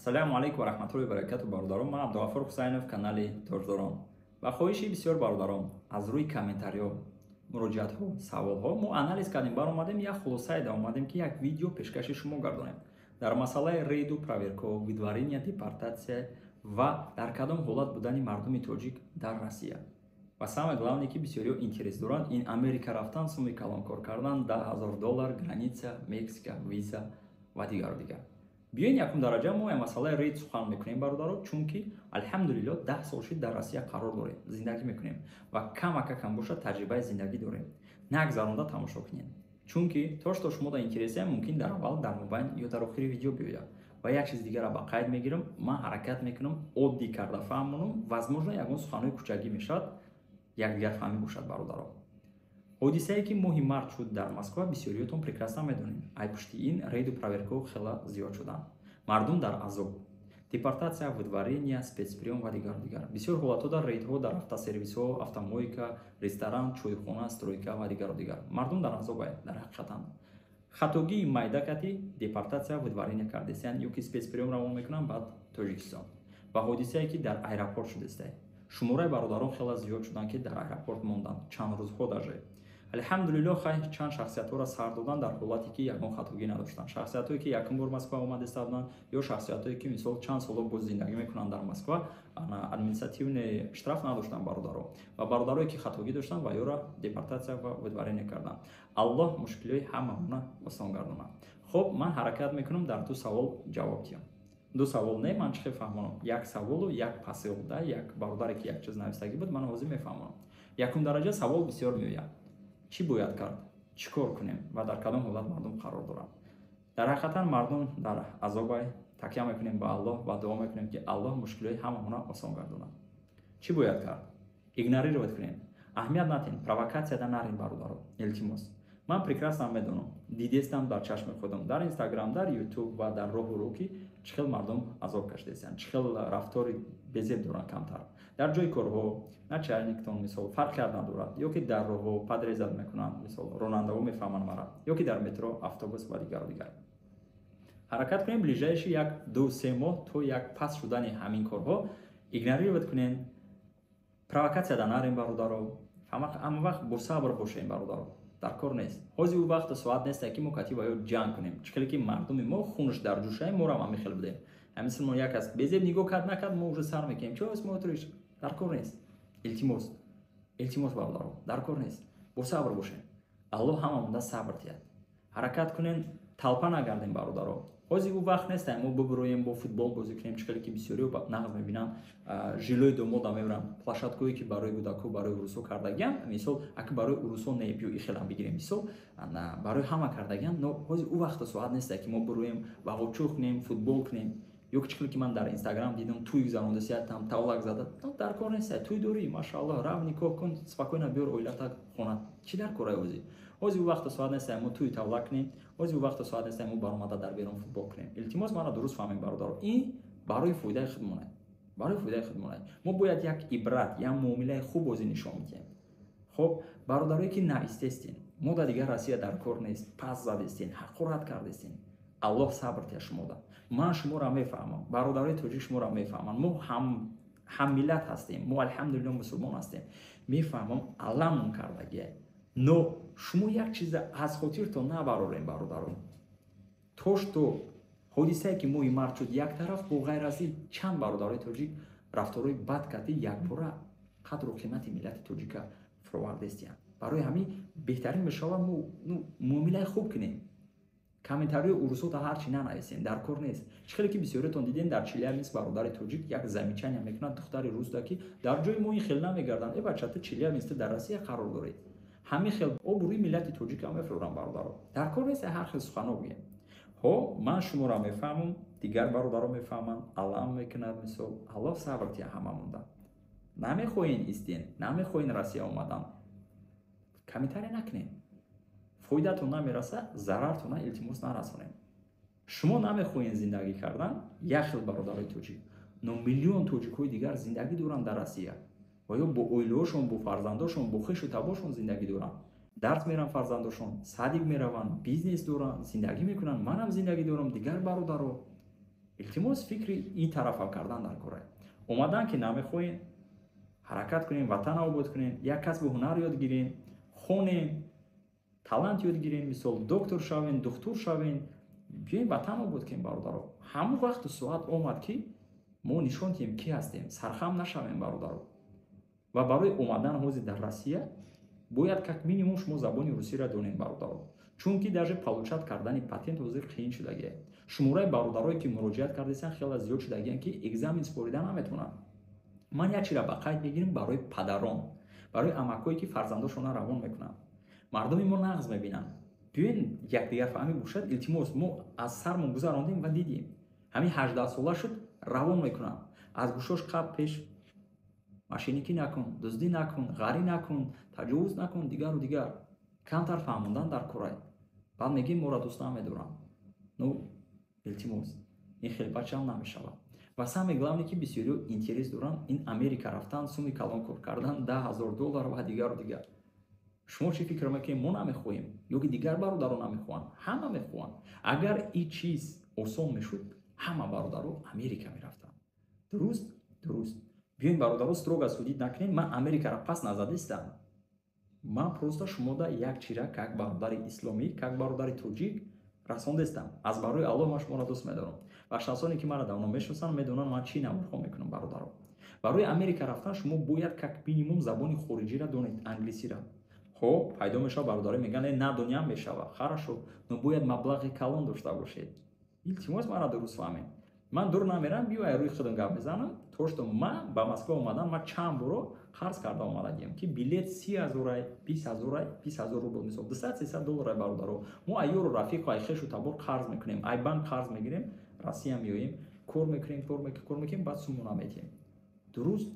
Салому алейкум ва раҳматуллоҳи ва баракату бародарон. Ман Абдуғаффор Ҳусайнов, канали Тоҷдорон. Ба хоҳиши бисёр бародарон аз рӯи комментариҳо, муроҷиатҳо, саволҳо мо анализ кардем, баромадем як хулосае дар омадем ки як видео пешкаши шумо гардонем дар масъалаи рейду, проверка, выдворения, депортатсия ва дар кадом ҳолат будани мардуми тоҷик дар Россия. Ва самое главное ки бисёриҳо интерес доранд ин Америка рафтан, сумми калонкор кардан, $10,000, граница, Мексика, виза ва дигару дигар. Биёин якум дараҷа мо масъалаи рейд сухан мекунем бародаро, чунки алҳамдулиллоҳ 10 сол шуд дар Россия қарор дорем, зиндагӣ мекунем ва камака кам боша таҷрибаи зиндагӣ дорем. Нагзаронда тамошо кунем, чунки то што шумо дар интересия мумкин дар аввал, дар мобайн ё дар охири видео биёяд. Ва як чиз дигара ба қайд мегирам, ман ҳаракат мекунам оддӣ карда фаҳмонам, возможно ягон суханҳои кӯчагӣ мешавад, якдигар фаҳмӣ бошад бародаро. ҳодисае ки моҳи март шуд дар Москва бисёриётон прекрасно медонем. Ай пушти ин рейду проверкаҳо хела зиёд шуданд. Мардум дар азоб, депортатсия, выдворения, спецприём ва дигару дигар. Бисёр ҳолатҳо дар рейдҳо, дар автосервисҳо, автомойка, ресторан, чойхона, стройка ва дигару дигар. Мардум дар азоб ай дар ҳақиқатан. Хатогии майда кати депортатсия, выдворения кардесиян ё ки спецприём равон мекунанд баъд Тоҷикистон. Ва ҳодисае ки дар аэропорт шудестай. Шумораи бародарон хела зиёд шуданд ки дар аэропорт монданд чанд рӯзҳо даже. Алҳамдулиллоҳ хай чанд шахсиятҳоро сар додан дар ҳолате ки ягон хатогӣ надоштанд. Шахсиятҳое ки якум бор Москва омадеста буданд ё шахсиятҳое ки мисол чанд соло боз зиндагӣ мекунанд дар Москва, административный штраф надоштанд бародаро. Ва бародарое ки хатогӣ доштанд ва ёра депортатсия ва выдворение карданд. Аллоҳ мушкилои ҳамаона осон гардонад. Хоб, ман ҳаракат мекунам дар ду савол ҷавоб диҳам. Ду савол не, ман чӣ хел фаҳмонам. Як саволу як посил, да, як бародаре ки як чиз навистагӣ буд, ман ҳозир мефаҳмонам. Якум дараҷа савол бисёр меояд. Чӣ бояд кард? Чӣ кор кунем ва дар кадом ҳолат мардум қарор доранд? Дар ҳақиқатан мардум дар азобай такя мекунем ба Аллоҳ ва дуо мекунем ки Аллоҳ мушкилои ҳамаона осон гардонад. Чӣ бояд кард? Игнорировать кунем. Аҳамият натен, провокатсияда нарем бародаро. Илтимос. Ман прекрасно медонам, дидестам дар чашми худам, дар Инстаграм, дар Ютуб ва дар роҳу рӯ ки чӣ хел мардум азоб кашидесанд, чӣ хел рафтори безеб доранд камтар. Дар ҷои корҳо начальниктон мисол фарқият надорад, ё ки дар роҳҳо подрезат мекунанд, мисол ронандаҳо мефаҳманд мара, ё ки дар метро, автобус ва дигару дигар. Ҳаракат кунем ближайши 1-2-3 моҳ то як пас шудани ҳамин корҳо игнорировать кунем, провокатсияда нарем бародаро, ҳама вақт босабр бошем бародаро. Дар кор нест. Ҳозир у вақт соат нест ки мо кати ва ё ҷанг кунем. Чӣ хеле ки мардуми мо хунш дар ҷӯшаи моро ҳам мехел будем. Ҳамисл мо як аст безеб нигоҳ кард накард мо уже сар мекунем. Чӣ смотриш? Дар кор нест. Илтимос. Илтимос бародаро. Дар кор нест. Босабр бошем. Аллоҳ ҳамамонда сабр диҳад. Ҳаракат кунем, талпа нагардем бародаро. ҳозир у вақт нест мо бибироем бо футбол бозӣ кунем. Чӣ хеле ки бисёриҳо нағз мебинанд жилои домода мебаранд. Плашадкое ки барои кӯдаку барои урусҳо кардагианд, мисол аки барои урусҳо не биё ихелам бигирем мисол барои ҳама кардагианд, но ҳозир у вақт соат нест ки мо бироем вағочӯ кунем, футбол кунем. Ё ки чӣ хеле ки ман дар Инстаграм дидам туй гузарондасия там тавлак зада. Дар кор нест. Туй дорӣ, машааллоҳ, рав никоҳ кун, спокойно биёр оилата хона. Чӣ дар кора ҳозир? ҳозир у вақт соат нест мо туи тавлак кунем, ҳозир у вақт соат нест мо баромада дар берун футбол кунем. Илтимос мана дуруст фаҳмед бародаро. Ин барои фоидаи худмон аст. Барои фоидаи худмон аст. Мо бояд як ибрат, як муомилаи хуб озир нишон медиҳем. Хоб, бародарое ки навистестин, мо дар дигар Россия дар кор нест, пас задестин, ҳақорат кардестин. Аллоҳ сабр диҳад шумода. Ман шуморо мефаҳмам, бародарои тоҷик шуморо мефаҳманд. Мо ҳам миллат ҳастем, мо алҳамдулиллоҳ мусулмон ҳастем. Мефаҳмам алламон кардагие. Но шумо як чиза аз хотиртон набарорем бародаро. То што ҳодисае ки моҳи март шуд як тараф бо ғайр аз ин чанд бародарои тоҷик рафторои бад кати якбора қадру қимати миллати тоҷика фуровардестиянд. Барои ҳамин беҳтарин мешавад мо муомилаи хуб кунем. Комментариҳои урусота ҳарчи нанависем, дар кор нест. Чӣ хеле ки бисёриётон дидем дар Челябинск бародари тоҷик як замечания мекунад духтари русда ки дар ҷои мо ин хел намегарданд. Бача ту Челябинск дар Россия қарор доред. Ҳамин хел обрӯи миллати тоҷика мефуроранд бародаро. Дар кор нест ҳар хел суханҳо гӯем. Ҳо, ман шуморо мефаҳмам, дигар бародаро мефаҳманд, аллам мекунад мисол, Аллоҳ сабр диҳад ҳамамонда. Намехоҳен истен, намехоҳен Россия омадан. Комментария накунем. Фоидатон намераса, зарартона илтимос нарасонем. Шумо намехоҳен зиндагӣ кардан, як хел бародарои тоҷик, но миллион тоҷикҳои дигар зиндагӣ доранд дар Россия. ва ё бо оилаҳошон, бо фарзандошон, бо хешу табошон зиндагӣ доранд. Дарс мераванд фарзандошон, садик мераванд, бизнес доранд, зиндагӣ мекунанд. Манам зиндагӣ дорам, дигар бародаро. التماس فکری این طرف کردن در کار اومدن که نمیخواین حرکت کنین، وطن آباد کنین، یک کسب هنر یاد گیرین، خونین، талант یاد گیرین، مثال دکتر شوین، دکتر شوین، بیاین وطن آباد کنین برادرها. همون وقت ساعت اومد که ما نشون دهیم کی هستیم، سرخم نشویم برادرها. و برای اومدن حاضر در روسیه باید как минимум شما زبان روسی را دونین برادرها. چون که даже получать کردن پاتنت حاضر قیین شدگی. شماره برادرایی که مراجعت کردن خیلی زیاد شدگی که اگزمین سپاریدن نمیتونن. من یک چیز را به قید میگیرم برای پدران، برای عمکایی که فرزنداشون روان میکنن. مردم ما نقض میبینن. بیاین یک دیگر فهمی باشد التماس ما از سرمون گذراندیم و دیدیم. همین 18 ساله شد روان میکنن. از گوشاش قبل پیش ماشینیکی نکن، دزدی نکن، غری نکن، تجاوز نکن، دیگر و دیگر. کمتر فهموندن در کورای. بعد میگیم ما را دوست نمیدارم. نو التماس این خیلی بچه‌ام نمیشود. و самое главное که بسیاری اینترس دارن این امریکا رفتن سومی کلان کار کردن $10,000 و دیگر و دیگر. شما چی فکر میکنید ما نمیخوایم یا که دیگر برادران نمیخوان؟ همه میخوان. اگر این چیز آسان میشد همه برادران امریکا میرفتن. درست. بیاین برادران строго судить نکنین. من امریکا را پس نزدستم. من просто شما دا یک چیره که برادر اسلامی، که برادر توجیک رساندستم. از برای الله من شما را دوست میدارم. و شخصانی که مرا دانا میشناسن میدونن من چی نمیخوام میکنم برادران. برای امریکا رفتن شما باید как минимум زبان خارجی را دونید، انگلیسی را. خب پیدا میشه برادر میگن نه دنیا میشه. хорошо но باید مبلغ کلان داشته باشید. التماس مرا درست فهمید. من دور نمیرم بیای روی خودم گپ بزنم. توش تو من با مسکو اومدم من چند برو خرج کردم اومدم که بلیت 30,000 20,000 روبل میشه 200-300 دلار برادرو. ما یورو رفیق های خشو تبر قرض میکنیم. ای بانک قرض میگیریم. روسیه میایم کار میکنیم بعد سومون میتیم. درست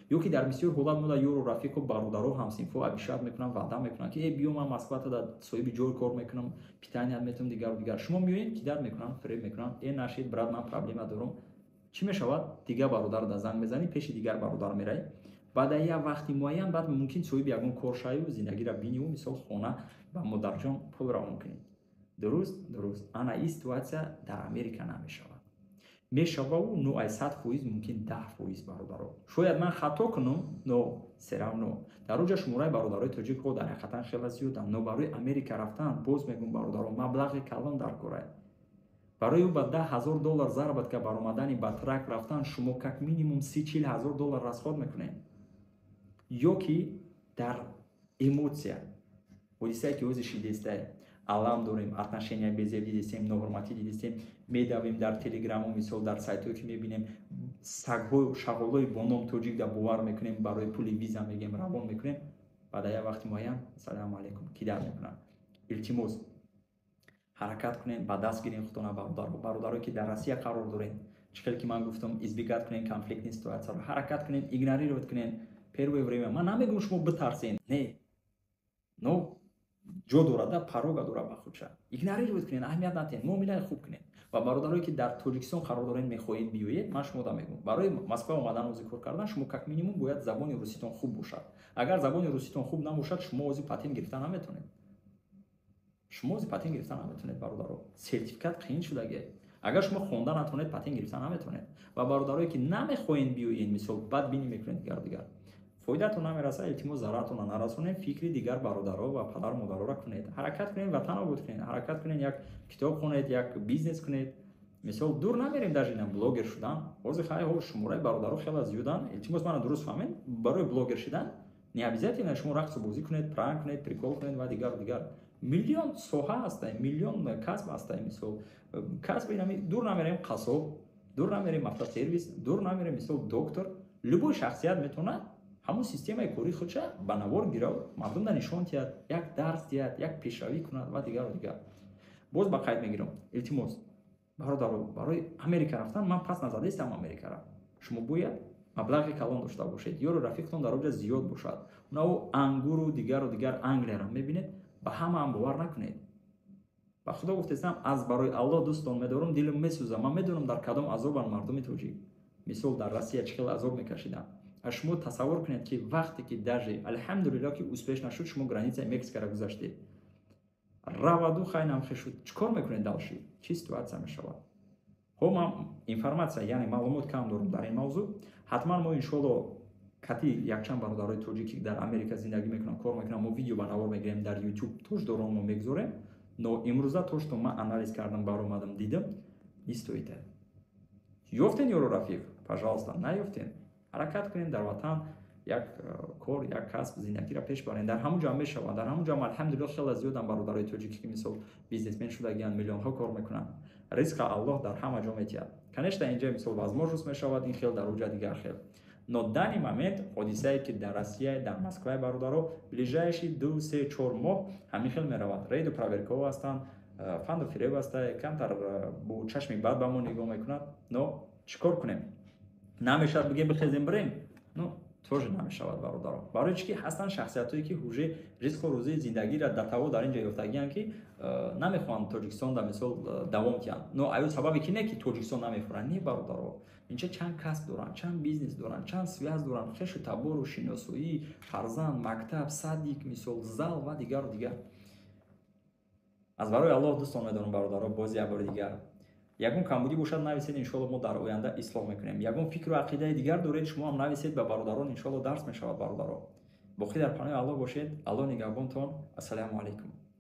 یا که در بسیار حالات ما یورو رفیق و برادرها همسینفو ابیشات میکنن وعده میکنن که ای بیو من مسکو تا در صاحب جای کار میکنم پیتانی میتونم دیگر شما میایین کی در میکنن فریب میکنن این نشید برات من پرابلم دارم چی میشود دیگه برادر در زنگ میزنی پیش دیگر برادر میرای بعد یا وقتی معین بعد ممکن صاحب یگون کار شای و زندگی را بینی و مثال خانه و مادرجان پول را ممکنه. درست انا این سیتواسیا در امریکا نمیشود. میشود و 900% ممکن 10% برادرها. شاید من خطا کنم نو سرانو. در اوج شماره برادرای تاجیک خود در حقیقت خیلی زیادن. نو برای امریکا رفتن باز میگم برادرها مبلغ کلان در کاره. برای او با $10,000 ضربت که برآمدن با ترک رفتن شما как минимум 30-40 $40 расход میکنین. یا که در емоция. ودیسایی که وزشی دیسته. علام داریم отношения безвременные دیدیم نهورماتی دیدیم میدویم در تلگرام و مثال در سایت که میبینیم سگ‌های شغلای بانام توجیک در باور میکنیم برای پول ویزا میگیم روان میکنیم بعد یا وقتی معین سلام علیکم کی در میکنن التماس حرکت کنین با دست گیرین خودتون برادرایی که در روسیه قرار دارین چقدر که من گفتم избегать کنین конфликтní situace رو حرکت کنین ignorировать کنین первое время من نمیگم شما بترسین نه نو جو دورده پاروگا دوره بخودشه ایگنوریت کنین اهمیت ندین معامله خوب کنین و برادرایی که در تاجیکستان قرار دارین میخواهید بیایید من شما میگم برای مسکو اومدن و ذکر کردن شما как минимум باید زبان روسیتون خوب باشد. اگر زبان روسیتون خوب نباشد شما از پاتین گرفتن نمیتونید. برادرها سرتیفیکات قین شدگی. اگر شما خوندن نتونید پاتین گرفتن نمیتونید. و برادرایی که نمیخواین بیایید مثلا بعد بینی میکنید دیگر فایده‌تون نمیرسه التماس ضررتون نرسونه فکری دیگر برادرها و پدر مادرها را کنید حرکت کنید وطن آباد کنید حرکت کنید یک کتاب خونید یک بیزنس کنید مثلا دور نمیریم در این بلاگر شدن از خیلی شماره برادرها خیلی زیادن التماس من درست فهمید برای بلاگر شدن نیابیزاتی شما رقص بازی کنید پرانک کنید پریکول کنید و دیگر میلیون سوها هستن میلیون کسب هستن مثلا کسب دور نمیریم قصاب دور نمیریم افتا سرویس دور نمیریم مثلا دکتر любой شخصیت میتونه همون سیستم کاری خودشه به نوار گیره مردم در نشان تید یک درس تید یک پیشروی کند و دیگر باز با قید میگیرم التماس برای امریکا رفتن من پس نزده استم امریکا را شما باید مبلغ کلان داشته باشید یا رفیقتون در اونجا زیاد باشد اونا انگور و دیگر انگلی را میبینید به هم باور نکنید با خدا گفتم از برای الله دوستان میدارم دلم میسوزه من میدونم در کدام عذاب مردم توجیه مثال در روسیه چقدر عذاب میکشیدن شما تصور کنید که وقتی که даже الحمدلله که успешно شد شما گرانیته مکزیک را گذاشتید روادو خیلی نمخه شد چیکار میکنید دالشی چی سیتواسیا میشود خب من інформация یعنی маълумот кам дорам дар ин мавзӯъ. ҳатман мо иншоалло кати якчанд бародарои тоҷики дар Америка зиндагӣ мекунанд, кор мекунанд, мо видео ба навор мегирем, дар YouTube тоҷдоронро мегзорем. Но имрӯза то што ман анализ кардам, баромадам, дидам, нестоит. ёфтен ёро рафиқ, пожалуйста, наёфтен. ҳаракат кунем дар ватан як кор, як касб, зиндагиро пеш барем. дар ҳамон ҷо мешавад. дар ҳамон ҷо алҳамдулиллаҳ хеле зиёдам бародарои тоҷикӣ ки мисол бизнесмен шудагиянд, миллионҳо кор мекунанд. Ризқа Аллоҳ дар ҳама ҷо метиҳад. Конечно, инҷа мисол возможност мешавад ин хел, дар уҷа дигар хел. Но данный момент ҳодисае ки дар Россия, дар Москва бародаро ближайши 2-3-4 моҳ ҳамин хел меравад. Рейду проверкаҳо ҳастанд, фанду фиреб аста, камтар бо чашми бад ба мо нигоҳ мекунад. Но чӣ кор кунем? Намешавад бигем бихезем бирем? Ну тоже намешавад бародаро. Барои чӣ ки ҳастанд шахсиятое ки ҳуже ризқу рӯзии зиндагиро датаво дар ин ҷо ёфтагиянд ки намехоҳанд Тоҷикистонда мисол давом киянд. Но аю сабабе ки не ки Тоҷикистон намехӯранд, не бародаро. Инҷа чанд касб доранд, чанд бизнес доранд, чанд связ доранд, хешу табору шиносоӣ, фарзанд, мактаб, садик, мисол зал ва дигару дигар. аз барои Аллоҳ дӯстон медорам бародаро, боз як бори дигар ягон камбудӣ бошад, нависед, иншоалло мо дар оянда ислоҳ мекунем. Ягон фикру ақидаи дигар доред, шумо ҳам нависед ба бародарон, иншоалло дарс мешавад бародаро. боқӣ дар паноҳи Аллоҳ бошед. Аллоҳ нигаҳбонтон. Ассалому алайкум.